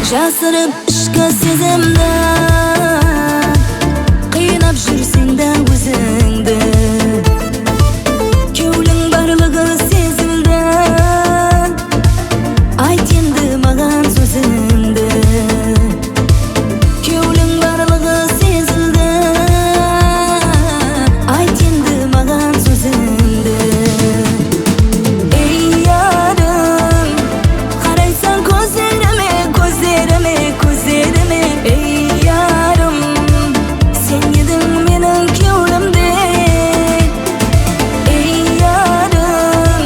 Жасырып ішкі сезімді, қинап жүрсең де өзіңді. Кеулің барлығы сезілді, айт енді маған сөзіңді. Кеулің барлығы сезілді, айт енді маған сөзіңді. Ей ярым, қарайсаң көздеріме, көздеріме, көздеріме. Ей ярым, сен едің менің кеулімде. Ей ярым,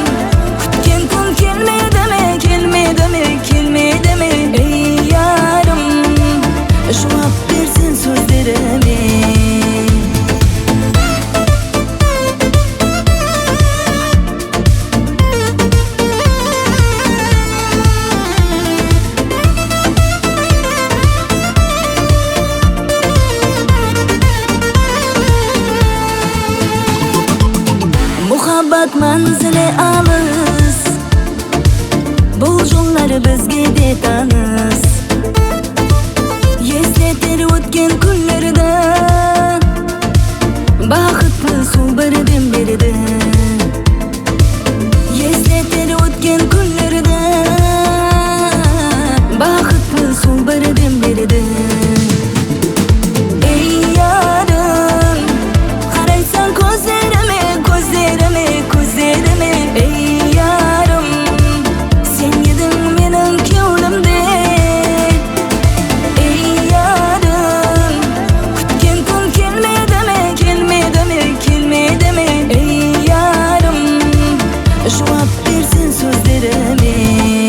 күткен күн келмеді ме, келмеді ме, келмеді ме. Ей ярым, жауап берсін сөздеріме. Muhabbat manzili alыс, бұл жолдар бізге де таныс. Естетер өткен күндерді, бақытты сол бірден берді. Естетер өткен күндерді, бақытты сол бірден берді. Ей ярым, қарайсаң көздеріме, көздеріме, көздеріме. Ей ярым, сен едің менің кеулімде. Ей ярым, күткен күн келмеді ме, келмеді ме, келмеді ме. Ей ярым, жауап берсін сөздеріме.